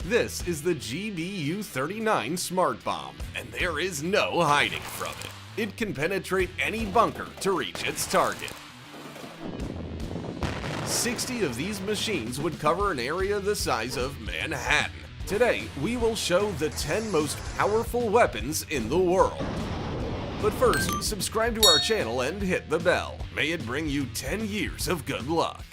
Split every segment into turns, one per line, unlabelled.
This is the GBU-39 Smart Bomb, and there is no hiding from it. It can penetrate any bunker to reach its target. 60 of these machines would cover an area the size of Manhattan. Today, we will show the 10 most powerful weapons in the world. But first, subscribe to our channel and hit the bell. May it bring you 10 years of good luck.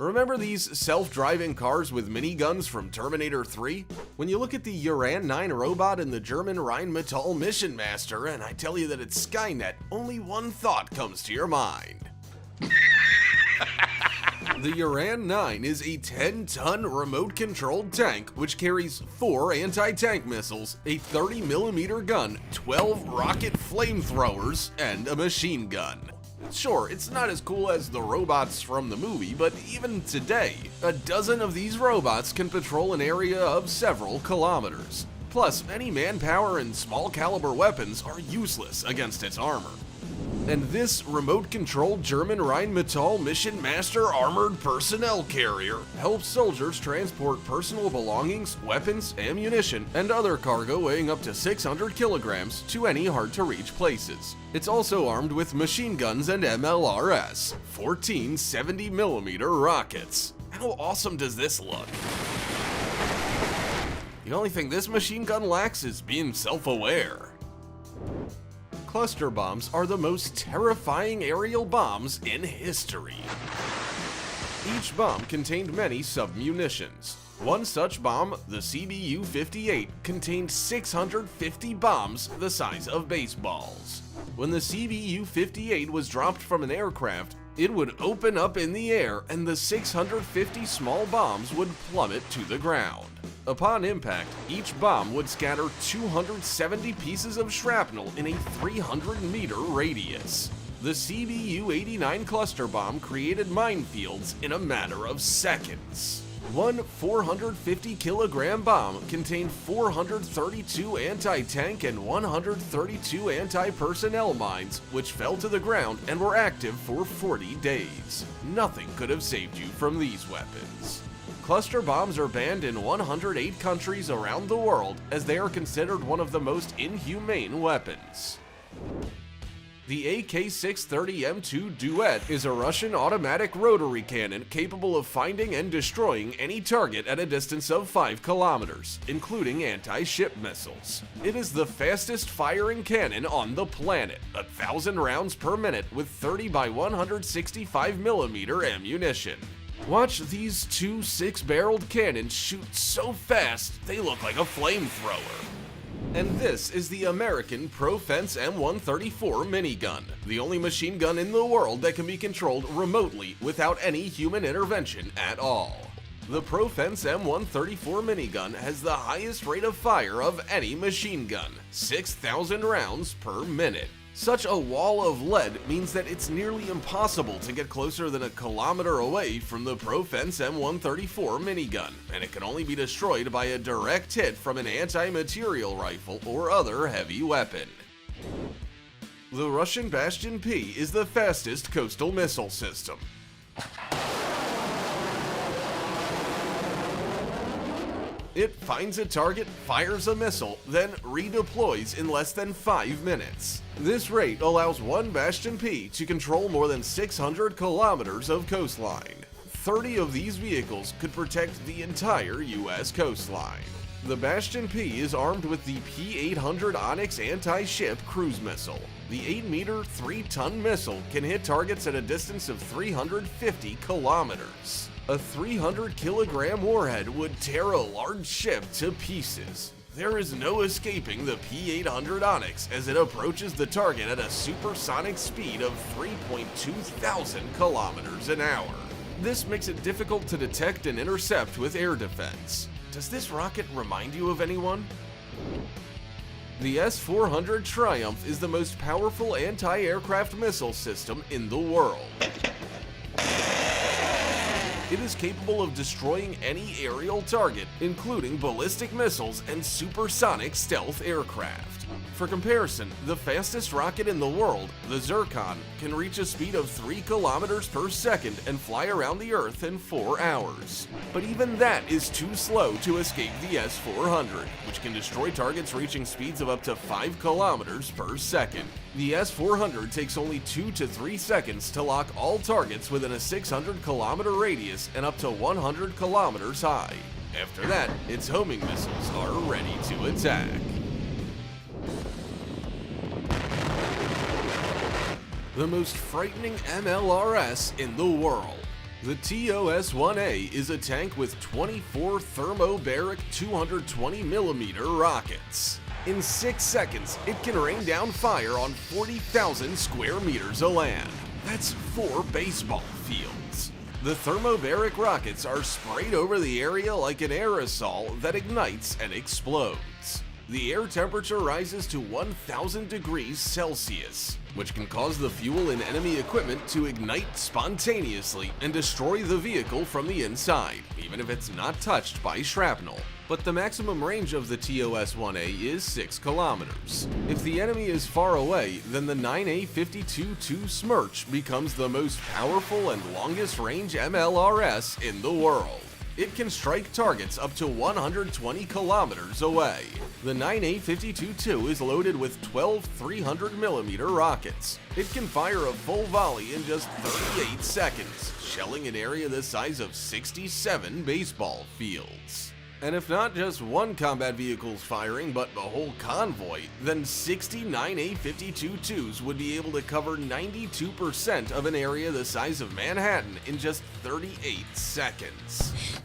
Remember these self-driving cars with miniguns from Terminator 3? When you look at the Uran 9 robot and the German Rheinmetall Mission Master and I tell you that it's Skynet, only one thought comes to your mind. The Uran 9 is a 10-ton remote-controlled tank which carries 4 anti-tank missiles, a 30mm gun, 12 rocket flamethrowers, and a machine gun. Sure, it's not as cool as the robots from the movie, but even today, a dozen of these robots can patrol an area of several kilometers. Plus, any manpower and small-caliber weapons are useless against its armor. And this remote-controlled German Rheinmetall Mission Master armored personnel carrier helps soldiers transport personal belongings, weapons, ammunition, and other cargo weighing up to 600 kilograms to any hard-to-reach places. It's also armed with machine guns and MLRS, 14 70mm rockets. How awesome does this look? The only thing this machine gun lacks is being self-aware. Cluster bombs are the most terrifying aerial bombs in history. Each bomb contained many submunitions. One such bomb, the CBU-58, contained 650 bombs the size of baseballs. When the CBU-58 was dropped from an aircraft, it would open up in the air and the 650 small bombs would plummet to the ground. Upon impact, each bomb would scatter 270 pieces of shrapnel in a 300-meter radius. The CBU-89 cluster bomb created minefields in a matter of seconds. One 450-kilogram bomb contained 432 anti-tank and 132 anti-personnel mines, which fell to the ground and were active for 40 days. Nothing could have saved you from these weapons. Cluster bombs are banned in 108 countries around the world as they are considered one of the most inhumane weapons. The AK-630M2 Duet is a Russian automatic rotary cannon capable of finding and destroying any target at a distance of 5 kilometers, including anti-ship missiles. It is the fastest firing cannon on the planet, 1,000 rounds per minute with 30 by 165mm ammunition. Watch these two 6-barreled cannons shoot so fast they look like a flamethrower. And this is the American Profense M134 minigun, the only machine gun in the world that can be controlled remotely without any human intervention at all. The Profense M134 minigun has the highest rate of fire of any machine gun, 6,000 rounds per minute. Such a wall of lead means that it's nearly impossible to get closer than a kilometer away from the Profense M134 minigun, and it can only be destroyed by a direct hit from an anti-material rifle or other heavy weapon. The Russian Bastion P is the fastest coastal missile system. It finds a target, fires a missile, then redeploys in less than 5 minutes. This rate allows one Bastion P to control more than 600 kilometers of coastline. 30 of these vehicles could protect the entire US coastline. The Bastion P is armed with the P-800 Onyx anti-ship cruise missile. The 8-meter, 3-ton missile can hit targets at a distance of 350 kilometers. A 300-kilogram warhead would tear a large ship to pieces. There is no escaping the P-800 Onyx as it approaches the target at a supersonic speed of 3.2 thousand kilometers an hour. This makes it difficult to detect and intercept with air defense. Does this rocket remind you of anyone? The S-400 Triumph is the most powerful anti-aircraft missile system in the world. It is capable of destroying any aerial target, including ballistic missiles and supersonic stealth aircraft. For comparison, the fastest rocket in the world, the Zircon, can reach a speed of 3 kilometers per second and fly around the Earth in 4 hours. But even that is too slow to escape the S-400, which can destroy targets reaching speeds of up to 5 kilometers per second. The S-400 takes only 2 to 3 seconds to lock all targets within a 600-kilometer radius and up to 100 kilometers high. After that, its homing missiles are ready to attack. The most frightening MLRS in the world. The TOS-1A is a tank with 24 thermobaric 220mm rockets. In 6 seconds, it can rain down fire on 40,000 square meters of land. That's 4 baseball fields. The thermobaric rockets are sprayed over the area like an aerosol that ignites and explodes. The air temperature rises to 1,000 degrees Celsius, which can cause the fuel in enemy equipment to ignite spontaneously and destroy the vehicle from the inside, even if it's not touched by shrapnel. But the maximum range of the TOS-1A is 6 kilometers. If the enemy is far away, then the 9A52-2 Smerch becomes the most powerful and longest range MLRS in the world. It can strike targets up to 120 kilometers away. The 9A52-2 is loaded with 12 300mm rockets. It can fire a full volley in just 38 seconds, shelling an area the size of 67 baseball fields. And if not just one combat vehicle's firing, but a whole convoy, then 60 9A52-2s would be able to cover 92% of an area the size of Manhattan in just 38 seconds.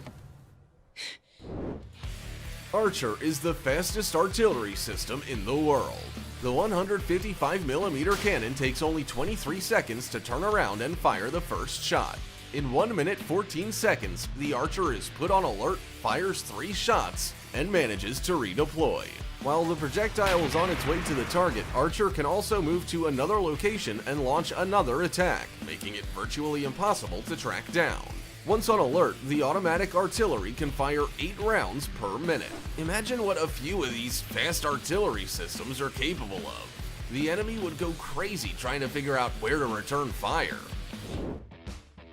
Archer is the fastest artillery system in the world. The 155mm cannon takes only 23 seconds to turn around and fire the first shot. In 1 minute 14 seconds, the Archer is put on alert, fires 3 shots, and manages to redeploy. While the projectile is on its way to the target, Archer can also move to another location and launch another attack, making it virtually impossible to track down. Once on alert, the automatic artillery can fire 8 rounds per minute. Imagine what a few of these fast artillery systems are capable of. The enemy would go crazy trying to figure out where to return fire.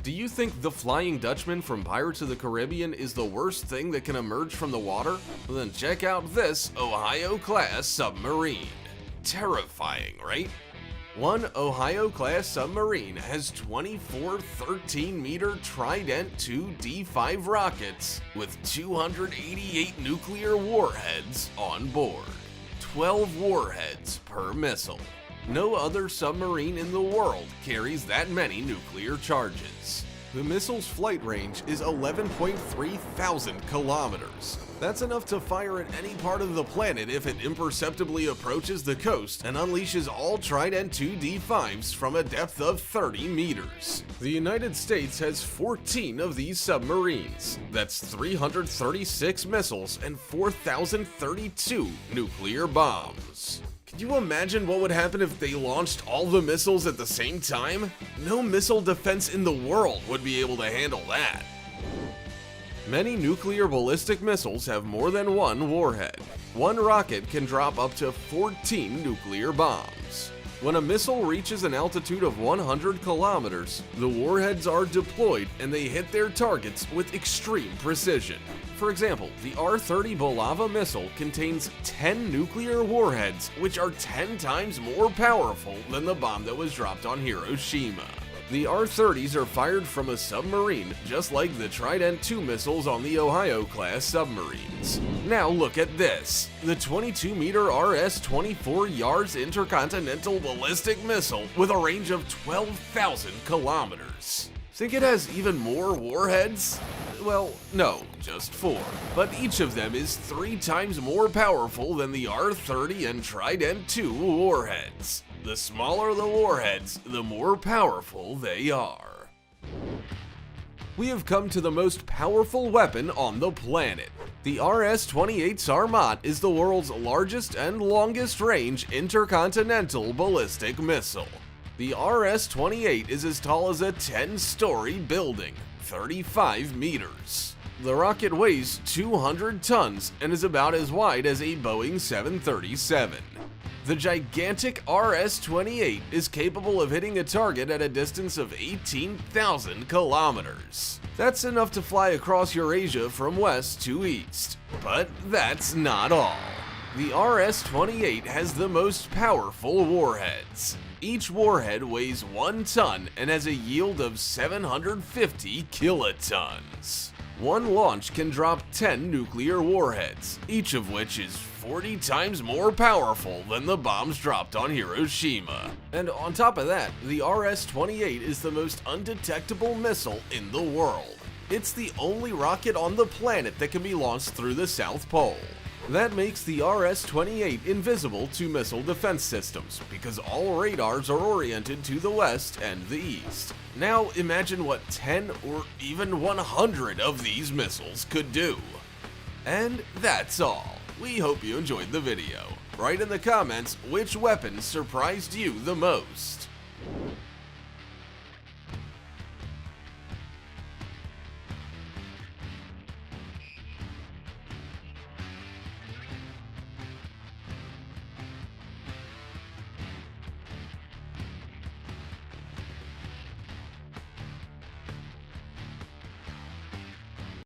Do you think the Flying Dutchman from Pirates of the Caribbean is the worst thing that can emerge from the water? Well, then check out this Ohio-class submarine. Terrifying, right? One Ohio-class submarine has 24 13-meter Trident II D5 rockets with 288 nuclear warheads on board. 12 warheads per missile. No other submarine in the world carries that many nuclear charges. The missile's flight range is 11.3 thousand kilometers. That's enough to fire at any part of the planet if it imperceptibly approaches the coast and unleashes all Trident II D5s from a depth of 30 meters. The United States has 14 of these submarines. That's 336 missiles and 4,032 nuclear bombs. Can you imagine what would happen if they launched all the missiles at the same time? No missile defense in the world would be able to handle that. Many nuclear ballistic missiles have more than one warhead. One rocket can drop up to 14 nuclear bombs. When a missile reaches an altitude of 100 kilometers, the warheads are deployed and they hit their targets with extreme precision. For example, the R-30 Bulava missile contains 10 nuclear warheads, which are 10 times more powerful than the bomb that was dropped on Hiroshima. The R-30s are fired from a submarine, just like the Trident II missiles on the Ohio-class submarines. Now look at this. The 22-meter RS-24 Yars intercontinental ballistic missile with a range of 12,000 kilometers. Think it has even more warheads? Well, no, just 4. But each of them is 3 times more powerful than the R-30 and Trident II warheads. The smaller the warheads, the more powerful they are. We have come to the most powerful weapon on the planet. The RS-28 Sarmat is the world's largest and longest range intercontinental ballistic missile. The RS-28 is as tall as a 10-story building, 35 meters. The rocket weighs 200 tons and is about as wide as a Boeing 737. The gigantic RS-28 is capable of hitting a target at a distance of 18,000 kilometers. That's enough to fly across Eurasia from west to east. But that's not all. The RS-28 has the most powerful warheads. Each warhead weighs 1 ton and has a yield of 750 kilotons. One launch can drop 10 nuclear warheads, each of which is 40 times more powerful than the bombs dropped on Hiroshima. And on top of that, the RS-28 is the most undetectable missile in the world. It's the only rocket on the planet that can be launched through the South Pole. That makes the RS-28 invisible to missile defense systems, because all radars are oriented to the west and the east. Now imagine what 10 or even 100 of these missiles could do. And that's all. We hope you enjoyed the video. Write in the comments which weapon surprised you the most.